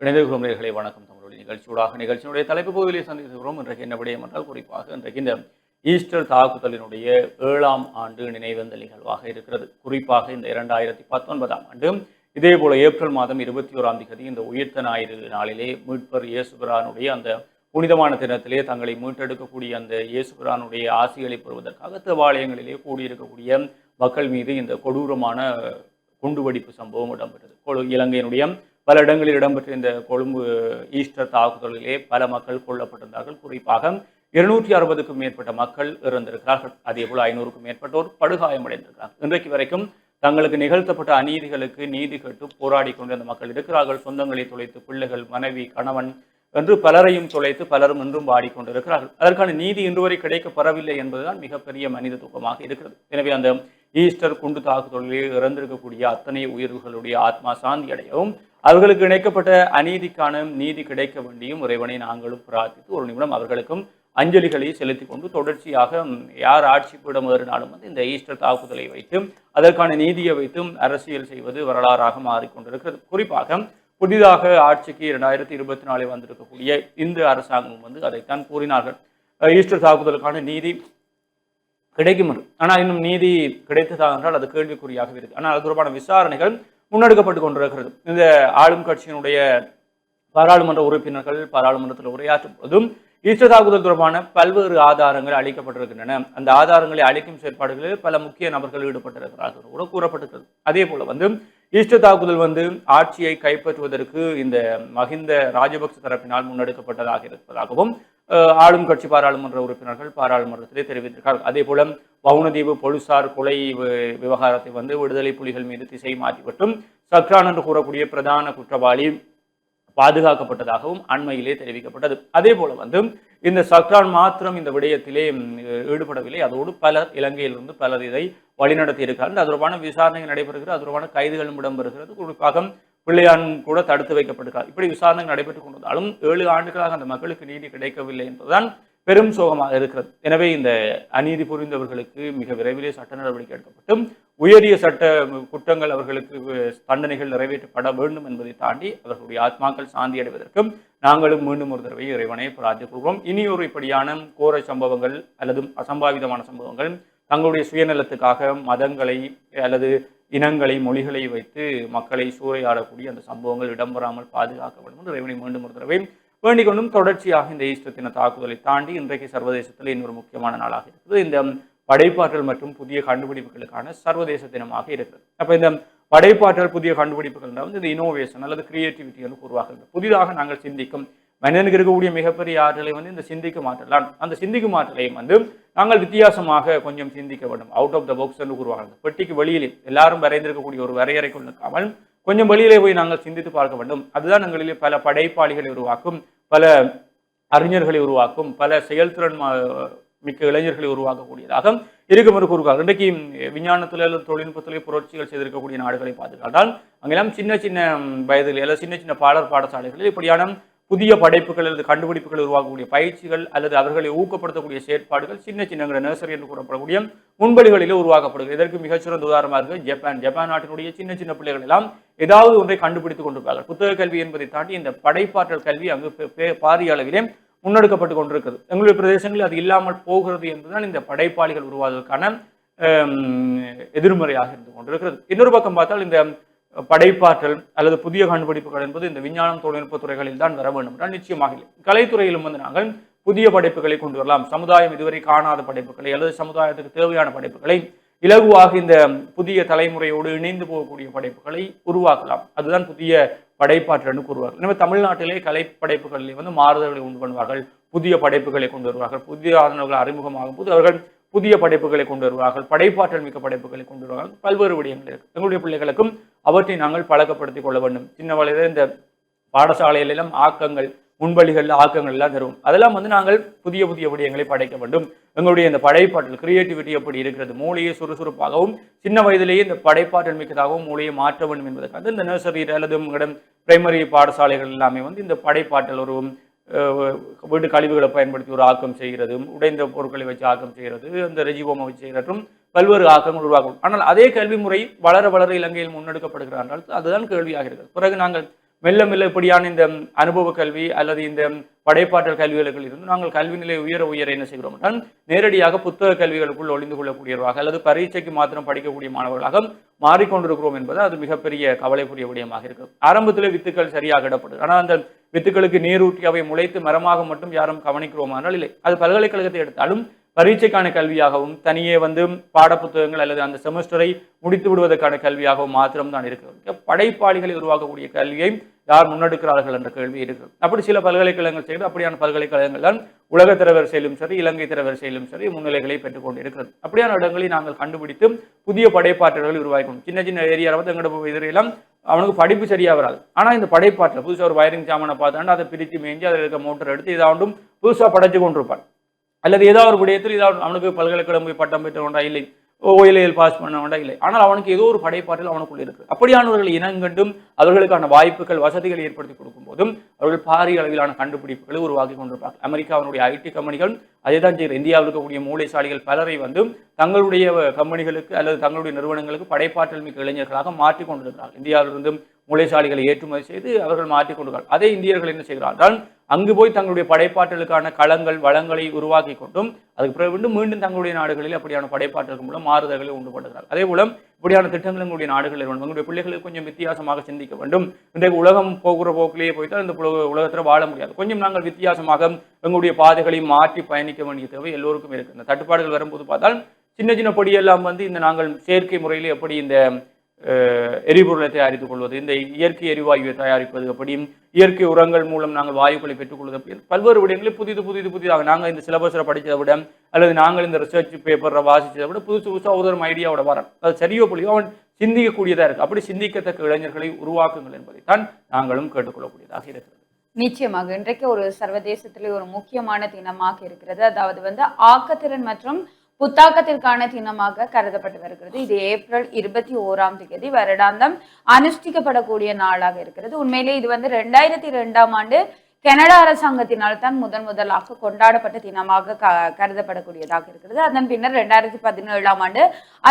இணைந்திருக்கிறோம் நேயர்களே, வணக்கம். தமிழுடைய நிகழ்ச்சியினுடைய தலைப்பு பகுதியிலே சந்திக்கிறோம். இன்றைக்கு என்ன விடயம் என்றால், குறிப்பாக இன்றைக்கு இந்த ஈஸ்டர் தாக்குதலினுடைய 7ஆம் ஆண்டு நினைவேந்தல் நிகழ்வாக இருக்கிறது. குறிப்பாக இந்த 2019ஆம் ஆண்டு இதே போல ஏப்ரல் மாதம் 21ஆம் தேதி இந்த உயிர்த்த ஞாயிறு நாளிலே மீட்பர் இயேசுபிரானுடைய அந்த புனிதமான தினத்திலே தங்களை மீட்டெடுக்கக்கூடிய அந்த இயேசுபிரானுடைய ஆசிகளை பெறுவதற்காக தேவாலயங்களிலே கூடியிருக்கக்கூடிய மக்கள் மீது இந்த கொடூரமான குண்டுவெடிப்பு சம்பவம் இடம்பெற்றது. இலங்கையினுடைய பல இடங்களில் இடம்பெற்ற இந்த கொழும்பு ஈஸ்டர் தாக்குதலிலே பல மக்கள் கொல்லப்பட்டிருந்தார்கள். குறிப்பாக 260க்கும் மேற்பட்ட மக்கள் இறந்திருக்கிறார்கள். அதேபோல் 500க்கும் மேற்பட்டோர் படுகாயமடைந்திருக்கிறார்கள். இன்றைக்கு வரைக்கும் தங்களுக்கு நிகழ்த்தப்பட்ட அநீதிகளுக்கு நீதி கேட்டு போராடி கொண்டு அந்த மக்கள் இருக்கிறார்கள். சொந்தங்களை தொலைத்து பிள்ளைகள், மனைவி, கணவன் என்று பலரையும் தொலைத்து பலரும் இன்றும் வாடிக்கொண்டிருக்கிறார்கள். அதற்கான நீதி இன்று வரை கிடைக்கப்பெறவில்லை என்பதுதான் மிகப்பெரிய மனித துக்கமாக இருக்கிறது. எனவே அந்த ஈஸ்டர் குண்டு தாக்குதலில் இறந்திருக்கக்கூடிய அத்தனை உயிர்களுடைய ஆத்மா சாந்தி அடையவும், அவர்களுக்கு இணைக்கப்பட்ட அநீதிக்கான நீதி கிடைக்க வேண்டியும் இறைவனை நாங்களும் பிரார்த்தித்து ஒரு நிமிடம் அவர்களுக்கும் அஞ்சலிகளை செலுத்திக் கொண்டு தொடர்ச்சியாக யார் ஆட்சி பீடம் ஏறினாலும் இந்த ஈஸ்டர் தாக்குதலை வைத்து அதற்கான நீதியை வைத்தும் அரசியல் செய்வது வரலாறாக மாறிக்கொண்டிருக்கிறது. குறிப்பாக புதிதாக ஆட்சிக்கு 2024 வந்திருக்கக்கூடிய இந்த அரசாங்கம் அதைத்தான் கூறினார்கள். ஈஸ்டர் தாக்குதலுக்கான நீதி கிடைக்கும் என்று. ஆனால் இன்னும் நீதி கிடைத்ததா என்றால் அது கேள்விக்குறியாக இருக்கு. ஆனால் அது தொடர்பான விசாரணைகள் முன்னெடுக்கப்பட்டு கொண்டிருக்கிறது. இந்த ஆளும் கட்சியினுடைய பாராளுமன்ற உறுப்பினர்கள் பாராளுமன்றத்தில் உரையாற்றும் பொழுதும் ஈஸ்டர் தாக்குதல் தொடர்பான பல்வேறு ஆதாரங்கள் அளிக்கப்பட்டிருக்கின்றன. அந்த ஆதாரங்களை அளிக்கும் செயற்பாடுகளில் பல முக்கிய நபர்கள் ஈடுபட்டிருக்கிறார்கள் கூட கூறப்பட்டிருக்கிறது. அதே போல ஈஸ்டர் தாக்குதல் ஆட்சியை கைப்பற்றுவதற்கு இந்த மஹிந்த ராஜபக்ச தரப்பினால் முன்னெடுக்கப்பட்டதாக இருப்பதாகவும் ஆளும் கட்சி பாராளுமன்ற உறுப்பினர்கள் பாராளுமன்றத்திலே தெரிவித்திருக்கிறார்கள். அதே போல வவுனதீவு போலீசார் கொலை விவகாரத்தை விடுதலை புலிகள் மீது திசை மாற்றிவிட்டும் சக்ரான் என்று கூறக்கூடிய பிரதான குற்றவாளி பாதுகாக்கப்பட்டதாகவும் அண்மையிலே தெரிவிக்கப்பட்டது. அதே போல இந்த சக்ரான் மாத்திரம் இந்த விடயத்திலே ஈடுபடவில்லை. அதோடு பலர் இலங்கையிலிருந்து பலர் இதை வழிநடத்தி இருக்கிறார்கள். அது தொடர்பான விசாரணை நடைபெறுகிறது. அது தொடர்பான கைதுகளும் இடம்பெறுகிறது. குறிப்பாக பிள்ளையான் கூட தடுத்து வைக்கப்படுகிறார். இப்படி விசாரணை நடைபெற்றுக் கொண்டிருந்தாலும் 7 ஆண்டுகளாக அந்த மக்களுக்கு நீதி கிடைக்கவில்லை என்பதுதான் பெரும் சோகமாக இருக்கிறது. எனவே இந்த அநீதி புரிந்தவர்களுக்கு மிக விரைவிலே சட்ட நடவடிக்கை எடுக்கப்பட்டும் உயரிய சட்ட குற்றங்கள் அவர்களுக்கு தண்டனைகள் நிறைவேற்றப்பட வேண்டும் என்பதை தாண்டி அவர்களுடைய ஆத்மாக்கள் சாந்தி அடைவதற்கும் நாங்களும் மீண்டும் ஒரு தடவை இறைவனை பிரார்த்திக்கிறோம். இனி ஒரு இப்படியான கோர சம்பவங்கள் அல்லது அசம்பாவிதமான சம்பவங்கள் தங்களுடைய சுயநலத்துக்காக மதங்களை அல்லது இனங்களை மொழிகளை வைத்து மக்களை சூறையாடக்கூடிய அந்த சம்பவங்கள் இடம்பெறாமல் பாதுகாக்க வேண்டும் என்று இறைவனை மீண்டும் ஒரு தடவை வேண்டிக் கொண்டும் தொடர்ச்சியாக இந்த ஈஸ்டர் தின தாக்குதலை தாண்டி இன்றைக்கு சர்வதேசத்தில் இன்னொரு முக்கியமான நாளாக இருக்குது. இந்த படைப்பாற்றல் மற்றும் புதிய கண்டுபிடிப்புகளுக்கான சர்வதேச தினமாக இருக்கிறது. அப்போ இந்த படைப்பாற்றல் புதிய கண்டுபிடிப்புகள் இந்த இனோவேஷன் அல்லது கிரியேட்டிவிட்டி என்று கூறுவார்கள். புதிதாக நாங்கள் சிந்திக்கும் மனிதனுக்கு இருக்கக்கூடிய மிகப்பெரிய ஆற்றலை இந்த சிந்திக்கும் ஆற்றலாம். அந்த சிந்திக்கும் ஆற்றலையும் நாங்கள் வித்தியாசமாக கொஞ்சம் சிந்திக்க வேண்டும். அவுட் ஆஃப் த பாக்ஸ் என்று கூறுவார்கள். பெட்டிக்கு வெளியிலே எல்லாரும் வரைந்திருக்கக்கூடிய ஒரு வரையறைக்குள் நிற்காமல் கொஞ்சம் வெளியிலே போய் நாங்கள் சிந்தித்து பார்க்க வேண்டும். அதுதான் எங்களிலே பல படைப்பாளிகளை உருவாக்கும், பல அறிஞர்களை உருவாக்கும், பல செயல்திறன் மிக்க இளைஞர்களை உருவாக்கக்கூடியதாக இருக்கும் என்று கூறுகிறார். இன்றைக்கு விஞ்ஞானத்தில் அல்லது தொழில்நுட்பத்திலே புரட்சிகள் செய்திருக்கக்கூடிய நாடுகளை பார்த்துக்காட்டால் அங்கெல்லாம் சின்ன சின்ன வயதில் அல்லது சின்ன சின்ன பாடசாலைகளில் இப்படியான புதிய படைப்புகள் அல்லது கண்டுபிடிப்புகள் உருவாக்கக்கூடிய பயிற்சிகள் அல்லது அவர்களை ஊக்கப்படுத்தக்கூடிய செயற்பாடுகள் சின்ன சின்ன நர்சரி என்று கூறப்படக்கூடிய முன்பலிகளிலே உருவாக்கப்படுகிறது. இதற்கு மிகச்சிறந்த உதாரணமாக ஜப்பான் நாட்டினுடைய சின்ன சின்ன பிள்ளைகள் எல்லாம் ஏதாவது ஒன்றை கண்டுபிடித்துக் கொண்டிருப்பார்கள். புத்தக கல்வி என்பதை தாண்டி இந்த படைப்பாற்றல் கல்வி அங்கு பாரிய அளவிலே முன்னெடுக்கப்பட்டு கொண்டிருக்கிறது. எங்களுடைய பிரதேசங்களில் அது இல்லாமல் போகிறது என்பதுதான் இந்த படைப்பாளிகள் உருவாவதற்கான எதிர்மறையாக இருந்து கொண்டிருக்கிறது. இன்னொரு பக்கம் பார்த்தால் இந்த படைப்பாற்றல் அல்லது புதிய கண்டுபிடிப்புகள் என்பது இந்த விஞ்ஞானம் தொழில்நுட்ப துறைகளில் தான் வர வேண்டும் என்றால் நிச்சயமாக இல்லை. கலைத்துறையிலும் நாங்கள் புதிய படைப்புகளை கொண்டு வரலாம். சமுதாயம் இதுவரை காணாத படைப்புகளை அல்லது சமுதாயத்துக்கு தேவையான படைப்புகளை இலகுவாக இந்த புதிய தலைமுறையோடு இணைந்து போகக்கூடிய படைப்புகளை உருவாக்கலாம். அதுதான் புதிய படைப்பாற்றல் கூறுவார்கள். எனவே தமிழ்நாட்டிலே கலை படைப்புகளிலே மாறுதல்களை உண்டு பண்ணுவார்கள், புதிய படைப்புகளை கொண்டு வருவார்கள். புதிய ஆதரவுகளை அறிமுகமாகும் போது அவர்கள் புதிய படைப்புகளை கொண்டு வருவார்கள், படைப்பாற்றல் மிக்க படைப்புகளை கொண்டு வருவார்கள். பல்வேறு விடயங்கள் இருக்கு. எங்களுடைய பிள்ளைகளுக்கும் அவற்றை நாங்கள் பழக்கப்படுத்திக் கொள்ள வேண்டும். சின்ன வயதில் இந்த பாடசாலையிலும் ஆக்கங்கள் முன்பள்ளிகள் ஆக்கங்கள் எல்லாம் தருவோம். அதெல்லாம் நாங்கள் புதிய புதிய விடயங்களை படைக்க வேண்டும். எங்களுடைய இந்த படைப்பாற்றல் கிரியேட்டிவிட்டி எப்படி இருக்கிறது, மூளையை சுறுசுறுப்பாகவும் சின்ன வயதிலேயே இந்த படைப்பாற்றல் மிக்கதாகவும் மூளையை மாற்ற வேண்டும் என்பதற்காக இந்த நர்சரி அல்லது பிரைமரி பாடசாலைகள் எல்லாமே இந்த படைப்பாற்றல் ஒரு வீட்டு கழிவுகளை பயன்படுத்தி ஒரு ஆக்கம் செய்கிறது, உடைந்த பொருட்களை வச்சு ஆக்கம் செய்கிறது, அந்த ரெஜிவோமை வச்சு செய்கிறதும் பல்வேறு ஆக்கங்கள் உருவாக்கும். ஆனால் அதே கல்வி முறை வளர வளர இலங்கையில் முன்னெடுக்கப்படுகிறார்கள். அதுதான் கேள்வியாக இருக்கிறது. பிறகு நாங்கள் மெல்ல மெல்ல இப்படியான இந்த அனுபவ கல்வி அல்லது இந்த படைப்பாற்றல் கல்விகளுக்கு இருந்து நாங்கள் கல்வி நிலை உயர என்ன செய்கிறோம் என்றால் நேரடியாக புத்தக கல்விகளுக்குள் ஒளிந்து கொள்ளக்கூடியவர்களாக அல்லது பரீட்சைக்கு மாத்திரம் படிக்கக்கூடிய மாணவர்களாக மாறிக்கொண்டிருக்கிறோம் என்பது அது மிகப்பெரிய கவலைக்குரிய விடயமாக இருக்கிறது. ஆரம்பத்தில் வித்துக்கள் சரியாக இடப்படுது, ஆனால் அந்த வித்துக்களுக்கு நீரூற்றி அவை முளைத்து மரமாக மட்டும் யாரும் கவனிக்கிறோமானால் இல்லை. அது பல்கலைக்கழகத்தை எடுத்தாலும் பரீட்சைக்கான கல்வியாகவும் தனியே பாடப்புத்தகங்கள் அல்லது அந்த செமஸ்டரை முடித்து விடுவதற்கான கல்வியாகவும் மாத்திரம்தான் இருக்கிறது. படைப்பாளிகளை உருவாக்கக்கூடிய கல்வியை யார் முன்னெடுக்கிறார்கள் என்ற கேள்வி இருக்கிறது. அப்படி சில பல்கலைக்கழகங்கள் செய்து அப்படியான பல்கலைக்கழகங்கள் தான் உலக தரவரிசையிலும் சரி இலங்கை தரவரிசையிலும் சரி முன்னிலைகளை பெற்றுக்கொண்டு இருக்கிறது. அப்படியான இடங்களை நாங்கள் கண்டுபிடித்து புதிய படைப்பாற்றல்களை உருவாக்கணும். சின்ன சின்ன ஏரியாவில் எங்கட எதிரெல்லாம் அவனுக்கு படிப்பு சரியா வராது, ஆனா இந்த படைப்பாற்றல் புதுசாக ஒரு வயரிங் சாமானை பார்த்தாண்டு அதை பிரித்து மேய்ஞ்சி அதில் இருக்க மோட்டர் எடுத்து இதாண்டும் புதுசாக படைச்சு கொண்டிருப்பான். அல்லது ஏதாவது ஒரு விடயத்தில் ஏதாவது அவனுக்கு பல்கலைக்கழகம் போய் பட்டம் பெற்ற வேண்டா இல்லை, ஓயிலையில் பாஸ் பண்ண வேண்டாம் இல்லை, ஆனால் அவனுக்கு ஏதோ ஒரு படைப்பாற்றல் அவனுக்குள்ள இருக்கு. அப்படியானவர்கள் இனங்கண்டும் அவர்களுக்கான வாய்ப்புகள் வசதிகளை ஏற்படுத்தி கொடுக்கும் போதும் அவர்கள் பாரிய அளவிலான கண்டுபிடிப்புகளை உருவாக்கி கொண்டிருப்பார்கள். அமெரிக்காவினுடைய ஐடி கம்பெனிகள் அதே தான் செய்கிற. இந்தியாவில் இருக்கக்கூடிய மூளைசாலிகள் பலரை தங்களுடைய கம்பெனிகளுக்கு அல்லது தங்களுடைய நிறுவனங்களுக்கு படைப்பாற்றல் மிக்க இளைஞர்களாக மாற்றிக் கொண்டிருக்கிறார்கள். இந்தியாவிலிருந்து மூளைசாலிகளை ஏற்றுமதி செய்து அவர்கள் மாற்றிக் கொண்டிருக்கிறார்கள். அதே இந்தியர்கள் என்ன செய்கிறார்கள், அங்கு போய் தங்களுடைய படைப்பாற்றலுக்கான களங்கள் வளங்களை உருவாக்கி கொண்டும் அதுக்கு பிறகு மீண்டும் தங்களுடைய நாடுகளில் அப்படியான படைப்பாற்றலுக்கு மூலம் மாறுதல்களை உண்டு பண்ணுகிறார்கள். அதே போல இப்படியான திட்டங்கள் எங்களுடைய நாடுகளில் வேண்டும். எங்களுடைய பிள்ளைகளுக்கு கொஞ்சம் வித்தியாசமாக சிந்திக்க வேண்டும். இன்றைக்கு உலகம் போகிற போக்கிலேயே போய்த்தால் இந்த உலகத்தில் வாழ முடியாது. கொஞ்சம் நாங்கள் வித்தியாசமாக எங்களுடைய பாதைகளை மாற்றி பயணிக்க வேண்டிய தேவை எல்லோருக்கும் இருக்கு. இந்த தட்டுப்பாடுகள் வரும்போது பார்த்தால் சின்ன சின்ன படியெல்லாம் இந்த நாங்கள் செயற்கை முறையில் எப்படி இந்த எரிபொருளை தயாரித்துக் கொள்வது, இந்த இயற்கை எரிவாயுவை தயாரிப்பது, அப்படியும் இயற்கை உரங்கள் மூலம் நாங்கள் வாயுக்களை பெற்றுக்கொள்வது, அப்படி பல்வேறு விடயங்களில் புதிதாக நாங்கள் இந்த சிலபஸில் படித்ததை விட அல்லது நாங்கள் இந்த ரிசர்ச் பேப்பரை வாசித்ததை விட புதுசாக ஒரு ஐடியாவோட வரோம். அது சரியோ புள்ளியோ அவன் சிந்திக்கக்கூடியதாக இருக்கு. அப்படி சிந்திக்கத்தக்க இளைஞர்களை உருவாக்குங்கள் என்பதை தான் நாங்களும் கேட்டுக்கொள்ளக்கூடியதாக இருக்கிறது. நிச்சயமாக இன்றைக்கு ஒரு சர்வதேசத்திலே ஒரு முக்கியமான தினமாக இருக்கிறது. அதாவது ஆக்கத்திறன் மற்றும் புத்தாக்கத்திற்கான தினமாக கருதப்பட்டு வருகிறது. இது ஏப்ரல் 21 வருடாந்தம் அனுஷ்டிக்கப்படக்கூடிய நாளாக இருக்கிறது. உண்மையிலே இது 2002 கனடா அரசாங்கத்தினால் தான் முதலாக கொண்டாடப்பட்ட தினமாக கருதப்படக்கூடியதாக இருக்கிறது. அதன் பின்னர் 2017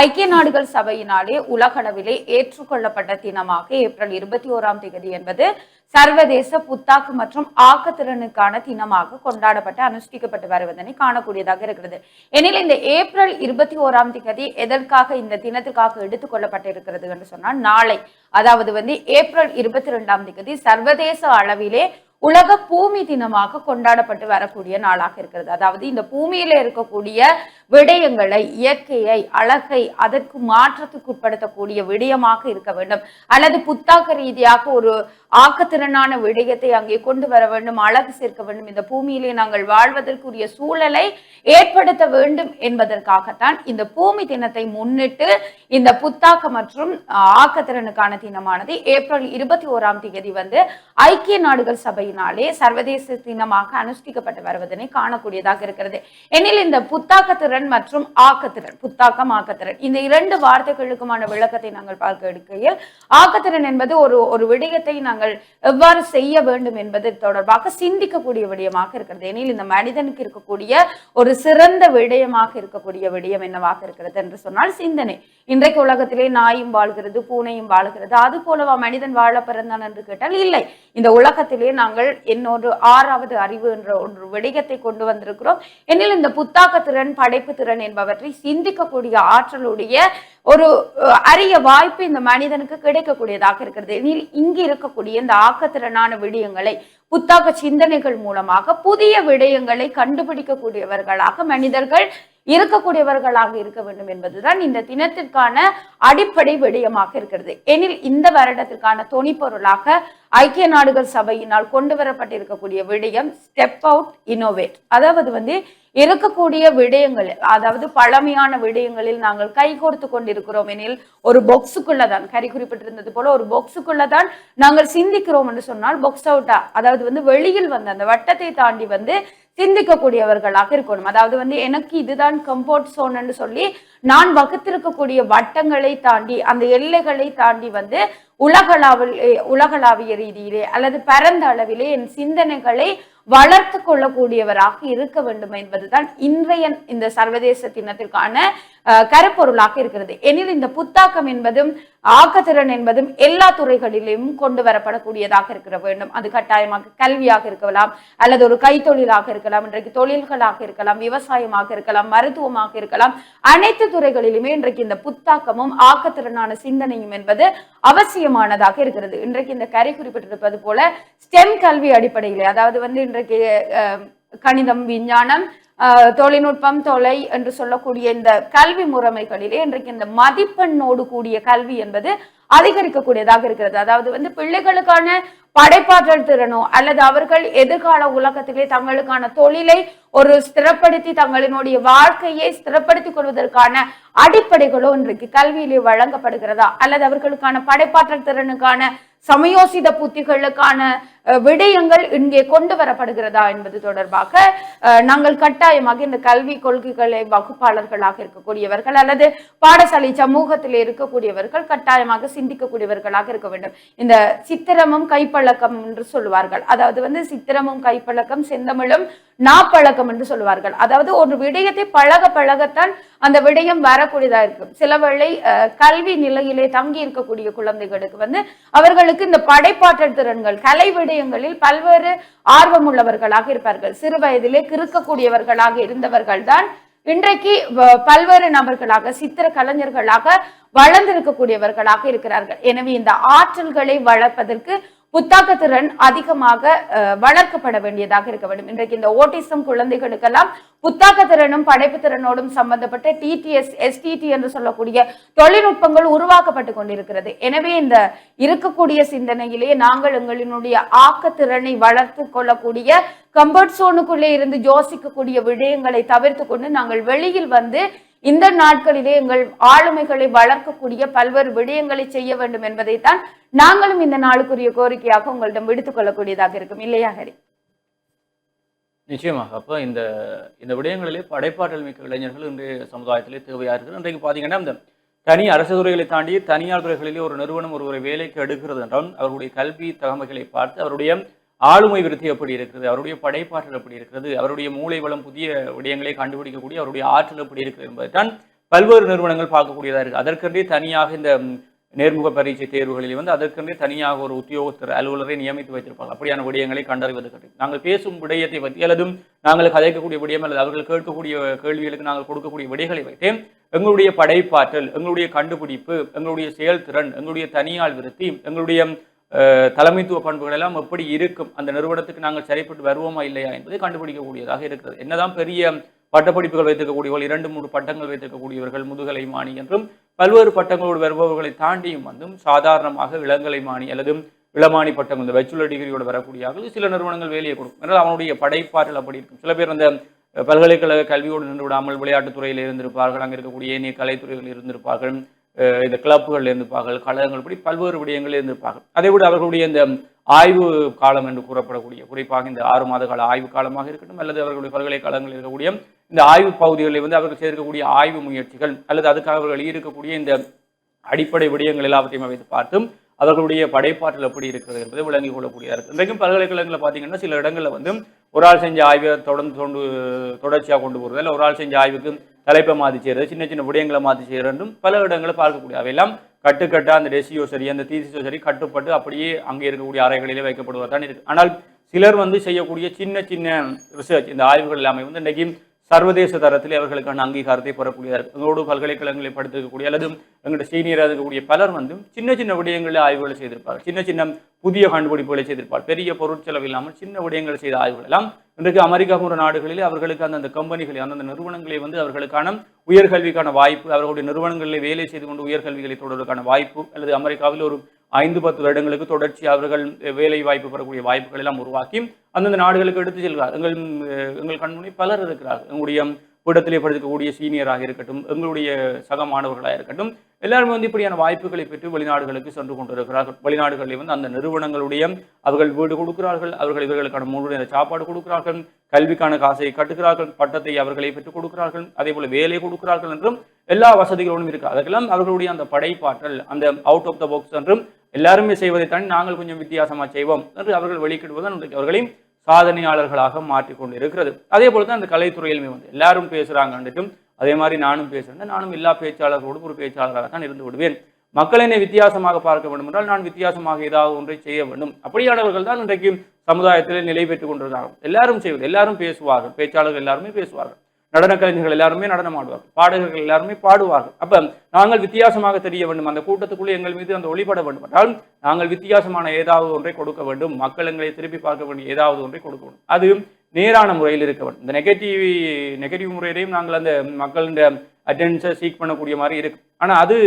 ஐக்கிய நாடுகள் சபையினாலே உலகளவிலே ஏற்றுக்கொள்ளப்பட்ட தினமாக ஏப்ரல் 21 என்பது சர்வதேச புத்தாக்கு மற்றும் ஆக்கத்திறனுக்கான தினமாக கொண்டாடப்பட்டு அனுஷ்டிக்கப்பட்டு வருவதனை காணக்கூடியதாக இருக்கிறது. எனில் இந்த ஏப்ரல் 21 எதற்காக இந்த தினத்துக்காக எடுத்துக் கொள்ளப்பட்டிருக்கிறது என்று சொன்னால், நாளை அதாவது ஏப்ரல் 22 சர்வதேச அளவிலே உலக பூமி தினமாக கொண்டாடப்பட்டு வரக்கூடிய நாளாக இருக்கிறது. அதாவது இந்த பூமியில இருக்கக்கூடிய விடயங்களை, இயற்கையை, அழகை அதற்கு மாற்றத்துக்கு உட்படுத்தக்கூடிய விடயமாக இருக்க வேண்டும், அல்லது புத்தாக்க ரீதியாக ஒரு ஆக்கத்திறனான விடயத்தை அங்கே கொண்டு வர வேண்டும், அழகு சேர்க்க வேண்டும், இந்த பூமியிலே நாங்கள் வாழ்வதற்குரிய சூழலை ஏற்படுத்த வேண்டும் என்பதற்காகத்தான் இந்த பூமி தினத்தை முன்னிட்டு இந்த புத்தாக்க மற்றும் ஆக்கத்திறனுக்கான தினமானது ஏப்ரல் 21 ஐக்கிய நாடுகள் சபையினாலே சர்வதேச தினமாக அனுஷ்டிக்கப்பட்டு வருவதனை காணக்கூடியதாக இருக்கிறது. எனில் இந்த புத்தாக்கத்திறன் மற்றும் ஆக்கத்திறன், புத்தாக்கம் ஆக்கத்திறன், இந்த இரண்டு வார்த்தைகளுக்குமான விளக்கத்தை நாங்கள் பார்க்க எடுக்கையில், ஆக்கத்திறன் என்பது ஒரு விடயத்தை நாங்கள் எவ்வாறு செய்ய வேண்டும் என்பது தொடர்பாக சிந்திக்கக்கூடிய விடயமாக இருக்கிறது. எனில் இந்த மனிதனுக்கு இருக்கக்கூடிய ஒரு சிறந்த விடயமாக இருக்கக்கூடிய விடயம் என்னவாக இருக்கிறது என்று சொன்னால் சிந்தனை. இன்றைக்கு உலகத்திலே நாயும் வாழ்கிறது, பூனையும் வாழ்கிறது, அது போலவா மனிதன் வாழ பிறந்தான் என்று கேட்டால் இல்லை. இந்த உலகத்திலே நாங்கள் இன்னொரு 6வது அறிவு என்ற ஒரு விடயத்தை கொண்டு வந்திருக்கிறோம். எனில் இந்த புத்தாக்க திறன், படைப்பு திறன் என்பவற்றை சிந்திக்கக்கூடிய ஆற்றலுடைய ஒரு அரிய வாய்ப்பு இந்த மனிதனுக்கு கிடைக்கக்கூடியதாக இருக்கிறது. எனில் இங்கு இருக்கக்கூடிய இந்த ஆக்கத்திறனான விடயங்களை புத்தாக்க சிந்தனைகள் மூலமாக புதிய விடயங்களை கண்டுபிடிக்கக்கூடியவர்களாக மனிதர்கள் இருக்கக்கூடியவர்களாக இருக்க வேண்டும் என்பதுதான் இந்த தினத்திற்கான அடிப்படை விடயமாக இருக்கிறது. எனில் இந்த வருடத்திற்கான தொனிப்பொருளாக ஐக்கிய நாடுகள் சபையினால் கொண்டு வரப்பட்டிருக்கக்கூடிய விடயம் ஸ்டெப் அவுட் இனோவேட். அதாவது இருக்கக்கூடிய விடயங்கள், அதாவது பழமையான விடயங்களில் நாங்கள் கை கொடுத்து கொண்டிருக்கிறோம் எனில் ஒரு பொக்ஸுக்குள்ளதான், கறி குறிப்பிட்டிருந்தது போல ஒரு பொக்ஸுக்குள்ளதான் நாங்கள் சிந்திக்கிறோம் என்று சொன்னால் பொக்ஸ் அவுட்டா, அதாவது வெளியில் அந்த வட்டத்தை தாண்டி சிந்திக்கக்கூடியவர்களாக இருக்கணும். அதாவது எனக்கு இதுதான் கம்ஃபர்ட் சோன் என்று சொல்லி நான் வகுத்திருக்கக்கூடிய வட்டங்களை தாண்டி அந்த எல்லைகளை தாண்டி வந்து உலகளாவிய ரீதியிலே அல்லது பரந்த அளவிலே என் சிந்தனைகளை வளர்த்து கொள்ளக்கூடியவராக இருக்க வேண்டும் என்பதுதான் இன்றைய இந்த சர்வதேச தினத்திற்கான கருப்பொருளாக இருக்கிறது. எனில் இந்த புத்தாக்கம் என்பதும் ஆக்கத்திறன் என்பதும் எல்லா துறைகளிலும் கொண்டு வரப்படக்கூடியதாக இருக்க வேண்டும். அது கட்டாயமாக கல்வியாக இருக்கலாம், அல்லது ஒரு கைத்தொழிலாக இருக்கலாம், இன்றைக்கு தொழில்களாக இருக்கலாம், விவசாயமாக இருக்கலாம், மருத்துவமாக இருக்கலாம். அனைத்து துறைகளிலுமே இன்றைக்கு இந்த புத்தாக்கமும் ஆக்கத்திறனான சிந்தனையும் என்பது அவசியமானதாக இருக்கிறது. இன்றைக்கு இந்த கரை குறிப்பிட்டிருப்பது போல ஸ்டெம் கல்வி அடிப்படையில், அதாவது வந்து இன்றைக்கு கணிதம், விஞ்ஞானம், தொழில்நுட்பம், தொலை என்று சொல்லக்கூடிய இந்த கல்வி முறைமைகளிலே இன்றைக்கு இந்த மதிப்பெண்ணோடு கூடிய கல்வி என்பது அதிகரிக்கக்கூடியதாக இருக்கிறது. அதாவது வந்து பிள்ளைகளுக்கான படைப்பாற்றல் திறனோ அல்லது அவர்கள் எதிர்கால உலகத்திலே தங்களுக்கான தொழிலை ஒரு ஸ்திரப்படுத்தி தங்களினுடைய வாழ்க்கையை ஸ்திரப்படுத்திக் கொள்வதற்கான அடிப்படைகளோ இன்றைக்கு கல்வியிலே வழங்கப்படுகிறதா, அல்லது அவர்களுக்கான படைப்பாற்றல் திறனுக்கான சமயோசித புத்திகளுக்கான விடயங்கள் இங்கே கொண்டு வரப்படுகிறதா என்பது தொடர்பாக நாங்கள் கட்டாயமாக இந்த கல்வி கொள்கைகளை வகுப்பாளர்களாக இருக்கக்கூடியவர்கள் அல்லது பாடசாலை சமூகத்தில் இருக்கக்கூடியவர்கள் கட்டாயமாக சிந்திக்கக்கூடியவர்களாக இருக்க வேண்டும். இந்த சித்திரமும் கைப்பழக்கம் என்று சொல்லுவார்கள். அதாவது வந்து சித்திரமும் கைப்பழக்கம், செந்தமிழும் நாப்பழக்கம் என்று சொல்லுவார்கள். அதாவது ஒரு விடயத்தை பழக பழகத்தான் அந்த விடயம் வரக்கூடியதா இருக்கும். சில வேளை கல்வி நிலையிலே தங்கி இருக்கக்கூடிய குழந்தைகளுக்கு வந்து அவர்களுக்கு இந்த படைப்பாற்றல் திறன்கள், கலை விடயங்களில் பல்வேறு ஆர்வம் உள்ளவர்களாக இருப்பார்கள். சிறு வயதிலே கிறுக்கக்கூடியவர்களாக இருந்தவர்கள் தான் இன்றைக்கு பல்வேறு நபர்களாக சித்திர கலைஞர்களாக வளர்ந்திருக்கக்கூடியவர்களாக இருக்கிறார்கள். எனவே இந்த ஆற்றல்களை வளர்ப்பதற்கு புத்தாக்கத்திறன் அதிகமாக வளர்க்கப்பட வேண்டியதாக இருக்க வேண்டும். இன்றைக்கு இந்த ஓட்டிசம் குழந்தைகளுக்கெல்லாம் புத்தாக்கத்திறனும் படைப்பு திறனோடும் சம்பந்தப்பட்ட டிடிஎஸ், எஸ்டிடி என்று சொல்லக்கூடிய தொழில்நுட்பங்கள் உருவாக்கப்பட்டு கொண்டிருக்கிறது. எனவே இந்த இருக்கக்கூடிய சிந்தனையிலே நாங்கள் எங்களினுடைய ஆக்கத்திறனை வளர்த்து கொள்ளக்கூடிய கம்ஃபர்ட் சோனுக்குள்ளே இருந்து யோசிக்கக்கூடிய விடயங்களை தவிர்த்து கொண்டு நாங்கள் வெளியில் வந்து இந்த நாட்களிலே எங்கள் ஆளுமைகளை வளர்க்கக்கூடிய பல்வேறு விடயங்களை செய்ய வேண்டும் என்பதைத்தான் நாங்களும் இந்த நாளுக்குரிய கோரிக்கையாக உங்களிடம் விடுத்துக் கொள்ளக்கூடியதாக இருக்கும். இல்லையா ஹரி? நிச்சயமாக. அப்போ இந்த இந்த விடயங்களிலே படைப்பாற்றல் மிக்க இளைஞர்கள் இன்றைய சமுதாயத்திலே தேவையாக இருக்குது. இன்றைக்கு பார்த்தீங்கன்னா இந்த தனி அரசு துறைகளை தாண்டி தனியார் துறைகளிலே ஒரு நிறுவனம் ஒருவரை வேலைக்கு எடுக்கிறது என்றால் அவருடைய கல்வி தகமைகளை பார்த்து அவருடைய ஆளுமை விருத்தி எப்படி இருக்கிறது, அவருடைய படைப்பாற்றல் எப்படி இருக்கிறது, அவருடைய மூளை வளம் புதிய விடயங்களை கண்டுபிடிக்கக்கூடிய அவருடைய ஆற்றல் எப்படி இருக்கிறது என்பதைத்தான் பல்வேறு நிறுவனங்கள் பார்க்கக்கூடியதாக இருக்குது. அதற்கென்றே தனியாக இந்த நேர்முக பரீட்சை தேர்வுகளில் வந்து அதற்கென்றே தனியாக ஒரு உத்தியோகத்தர் அலுவலரை நியமித்து வைத்திருப்பாங்க. அப்படியான விடயங்களை கண்டறிவதற்கு நாங்கள் பேசும் விடயத்தை பற்றி அல்லதும் நாங்கள் கதைக்கக்கூடிய விடயம் அல்லது அவர்கள் கேட்கக்கூடிய கேள்விகளுக்கு நாங்கள் கொடுக்கக்கூடிய விடைகளை வைத்து எங்களுடைய படைப்பாற்றல், எங்களுடைய கண்டுபிடிப்பு, எங்களுடைய செயல்திறன், எங்களுடைய தனியால் விருத்தி, எங்களுடைய தலைமைத்துவ பண்புகள் எல்லாம் எப்படி இருக்கும், அந்த நிறுவனத்துக்கு நாங்கள் சரிப்பட்டு வருவோமா இல்லையா என்பதை கண்டுபிடிக்கக்கூடியதாக இருக்கிறது. என்னதான் பெரிய பட்டப்படிப்புகள் வைத்திருக்கக்கூடியவர்கள், 2-3 பட்டங்கள் வைத்திருக்கக்கூடியவர்கள், முதுகலை மாணி என்றும் பல்வேறு பட்டங்களோடு வருபவர்களை தாண்டியும் வந்து சாதாரணமாக இளங்கலை மாணி அல்லது இளமானி பட்டங்கள், இந்த பேச்சுலர் டிகிரியோடு வரக்கூடியவர்கள் சில நிறுவனங்கள் வேலையை கொடுக்கும். என்றால் அவனுடைய படைப்பாற்றல் அப்படி இருக்கும். சில பேர் அந்த பல்கலைக்கழக கல்வியோடு நின்று விடாமல் விளையாட்டுத்துறையில் இருந்திருப்பார்கள், அங்கே இருக்கக்கூடிய ஏனைய கலைத்துறைகளில் இருந்திருப்பார்கள், இந்த கிளப்புகள் இருந்திருப்பார்கள், கழகங்கள், இப்படி பல்வேறு விடயங்கள் இருந்திருப்பார்கள். அதை விட அவர்களுடைய இந்த ஆய்வு காலம் என்று கூறப்படக்கூடிய, குறிப்பாக இந்த 6 மாத கால ஆய்வு காலமாக இருக்கட்டும் அல்லது அவர்களுடைய பல்கலைக்கழகங்கள் இருக்கக்கூடிய இந்த ஆய்வு பகுதிகளில் வந்து அவர்கள் செய்திருக்கக்கூடிய ஆய்வு முயற்சிகள் அல்லது அதுக்காக அவர்கள் இருக்கக்கூடிய இந்த அடிப்படை விடயங்கள் எல்லாவற்றையும் வைத்து பார்த்தும் அவர்களுடைய படைப்பாற்றல் எப்படி இருக்கிறது என்பதை விளங்கிக் கொள்ளக்கூடியதாக இருக்குது. இன்றைக்கும் பல்கலைக்கழகங்களில் பார்த்தீங்கன்னா சில இடங்களில் வந்து ஒரு ஆள் செஞ்ச ஆய்வை தொடர்ச்சியாக கொண்டு போகிறது, இல்லை ஒரு ஆள் செஞ்ச ஆய்வுக்கு தலைப்பை மாற்றி செய்கிறது, சின்ன சின்ன விடயங்களை மாற்றி செய்கிறதும் பல இடங்களை பார்க்கக்கூடிய அவையெல்லாம் கட்டுக்கட்டாக அந்த டெசியோ சரி அந்த தீசிஸோ சரி கட்டுப்பட்டு அப்படியே அங்கே இருக்கக்கூடிய அறைகளிலே வைக்கப்படுவதுதான் இருக்குது. ஆனால் சிலர் வந்து செய்யக்கூடிய சின்ன சின்ன ரிசர்ச், இந்த ஆய்வுகள் எல்லாமே வந்து இன்றைக்கு சர்வதேச தரத்தில் அவர்களுக்கான அங்கீகாரத்தை பெறக்கூடியதாக இருக்குது. எங்களோடு பல்கலைக்கழகங்களை படித்திருக்கக்கூடிய அல்லது எங்களுடைய சீனியராக இருக்கக்கூடிய பலர் வந்து சின்ன சின்ன விடயங்களில் ஆய்வுகளை செய்திருப்பார்கள், சின்ன சின்ன புதிய கண்டுபிடிப்புகளை செய்திருப்பார்கள், பெரிய பொருட்செலவு இல்லாமல் சின்ன விடயங்களை செய்த ஆய்வுகள் எல்லாம் இன்றைக்கு அமெரிக்கா போன்ற நாடுகளில் அவர்களுக்கு அந்தந்த கம்பெனிகளை அந்தந்த நிறுவனங்களை வந்து அவர்களுக்கான உயர்கல்விக்கான வாய்ப்பு, அவர்களுடைய நிறுவனங்களில் வேலை செய்து கொண்டு உயர்கல்விகளை தொடர்வதற்கான வாய்ப்பு அல்லது அமெரிக்காவில் ஒரு 5-10 வருடங்களுக்கு தொடர்ச்சி அவர்கள் வேலை வாய்ப்பு பெறக்கூடிய வாய்ப்புகள் எல்லாம் உருவாக்கி அந்தந்த நாடுகளுக்கு எடுத்து செல்வார். எங்கள் கண்முனை பலர் இருக்கிறார்கள். எங்களுடைய பீடத்திலே படிக்கக்கூடிய சீனியராக இருக்கட்டும், எங்களுடைய சக மாணவர்களாக இருக்கட்டும், எல்லாருமே வந்து இப்படியான வாய்ப்புகளை பெற்று வெளிநாடுகளுக்கு சென்று கொண்டிருக்கிறார்கள். வெளிநாடுகளில் வந்து அந்த நிறுவனங்களுடைய அவர்கள் வீடு கொடுக்கிறார்கள், அவர்கள் இவர்களுக்கான முழு நேர சாப்பாடு கொடுக்கிறார்கள், கல்விக்கான காசை கட்டுகிறார்கள், பட்டத்தை அவர்களை பெற்றுக் கொடுக்கிறார்கள், அதே போல வேலை கொடுக்கிறார்கள் என்றும் எல்லா வசதிகளோடும் இருக்கு. அதற்கெல்லாம் அவர்களுடைய அந்த படைப்பாற்றல், அந்த அவுட் ஆஃப் த பாக்ஸ் என்றும் எல்லாருமே செய்வதை தாண்டி நாங்கள் கொஞ்சம் வித்தியாசமா செய்வோம் என்று அவர்கள் வெளிக்கிடுவதுதான் இன்றைக்கு அவர்களை சாதனையாளர்களாக மாற்றிக்கொண்டு இருக்கிறது. அதே போலதான் அந்த கலைத்துறையிலுமே வந்து எல்லாரும் பேசுறாங்கன்றும் அதே மாதிரி நானும் பேசுறேன். நானும் எல்லா பேச்சாளர்களோடும் ஒரு பேச்சாளராக தான் இருந்து விடுவேன். மக்கள் என்னை வித்தியாசமாக பார்க்க வேண்டும் என்றால் நான் வித்தியாசமாக ஏதாவது ஒன்றை செய்ய வேண்டும். அப்படியானவர்கள் தான் இன்றைக்கு சமுதாயத்தில் நிலை பெற்றுக் கொண்டிருக்கிறார்கள். எல்லாரும் செய்வது, எல்லாரும் பேசுவார்கள், பேச்சாளர்கள் எல்லாருமே பேசுவார்கள், நடன கலைஞர்கள் எல்லாருமே நடனம் ஆடுவார்கள், பாடகர்கள் எல்லாருமே பாடுவார்கள். அப்ப நாங்கள் வித்தியாசமாக தெரிய வேண்டும், அந்த கூட்டத்துக்குள்ளே எங்கள் மீது அந்த ஒளிபட வேண்டும் என்றால் நாங்கள் வித்தியாசமான ஏதாவது ஒன்றை கொடுக்க வேண்டும், மக்கள் எங்களை திருப்பி பார்க்க வேண்டிய ஏதாவது ஒன்றை கொடுக்க வேண்டும். அது நேரான முறையில் இருக்க வேண்டும். இந்த நெகட்டிவ் முறையிலையும் நாங்கள் அந்த மக்களின் அட்டென்ஷனை சீக் பண்ணக்கூடிய மாதிரி இருக்கு. ஆனா அது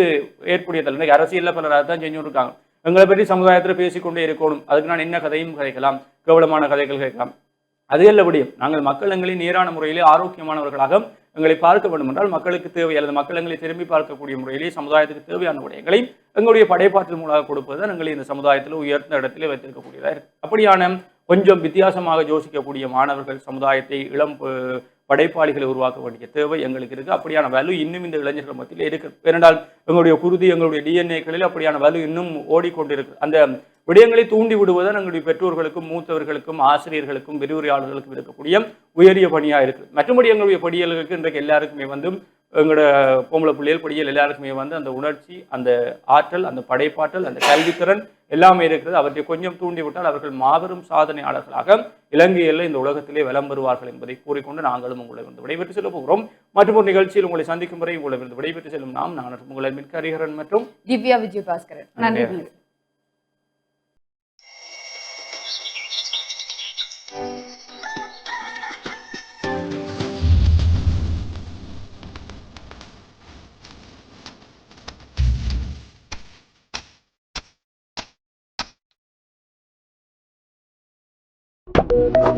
ஏற்புடையதில்லை. இன்னைக்கு அரசியல்ல பலராக தான் செஞ்சு இருக்காங்க. எங்களை பற்றி சமுதாயத்தில் பேசிக்கொண்டே இருக்கணும், அதுக்கு நான் என்ன கதையும் கிடைக்கலாம், கேவலமான கதைகள் கேட்கலாம். அது எல்லாபடியும் நாங்கள் மக்கள் எங்களை நேரான முறையிலே ஆரோக்கியமானவர்களாக எங்களை பார்க்க வேண்டும் என்றால் மக்களுக்கு தேவை அல்லது மக்கள் எங்களை திரும்பி பார்க்கக்கூடிய முறையிலே சமுதாயத்துக்கு தேவையான விடயங்களை எங்களுடைய படைப்பாற்றல் மூலமாக கொடுப்பதுதான் எங்களை இந்த சமுதாயத்தில் உயர்ந்த இடத்திலே வைத்திருக்கக்கூடியதாக இருக்கு. அப்படியான கொஞ்சம் வித்தியாசமாக யோசிக்கக்கூடிய மாணவர்கள், சமுதாயத்தை இளம் படைப்பாளிகளை உருவாக்க வேண்டிய தேவை எங்களுக்கு இருக்கு. அப்படியான வேல்யூ இன்னும் இந்த இளைஞர்கள் மத்தியில் இருக்கு. ஏனென்றால் எங்களுடைய குருதி, எங்களுடைய டிஎன்ஏக்களில் அப்படியான வேல்யூ இன்னும் ஓடிக்கொண்டிருக்கு. அந்த விடயங்களை தூண்டி விடுவதுதான் எங்களுடைய பெற்றோர்களுக்கும், மூத்தவர்களுக்கும், ஆசிரியர்களுக்கும், விரிவுரையாளர்களுக்கும் இருக்கக்கூடிய உயரிய பணியாக இருக்கு. மற்றபடி எங்களுடைய படியல்களுக்கு இன்றைக்கு எல்லாருக்குமே வந்து எங்களோட பொம்பளை பிள்ளைகள் படியல் எல்லாருக்குமே வந்து அந்த உணர்ச்சி, அந்த ஆற்றல், அந்த படைப்பாற்றல், அந்த கல்வித்திறன் எல்லாமே இருக்கிறது. அவற்றை கொஞ்சம் தூண்டிவிட்டால் அவர்கள் மாபெரும் சாதனையாளர்களாக இலங்கையில் இந்த உலகத்திலே வலம் வருவார்கள் என்பதை கூறிக்கொண்டு நாங்களும் உங்களை வந்து விடைபெற்று செல்ல போகிறோம். மற்றும் ஒரு நிகழ்ச்சியில் உங்களை சந்திக்கும் வரை உங்களை வந்து விடைபெற்று செல்லும் நான் உங்களை மிக்க ஹரிஹரன் மற்றும் திவ்யா விஜயபாஸ்கரன். நன்றி. Thank you.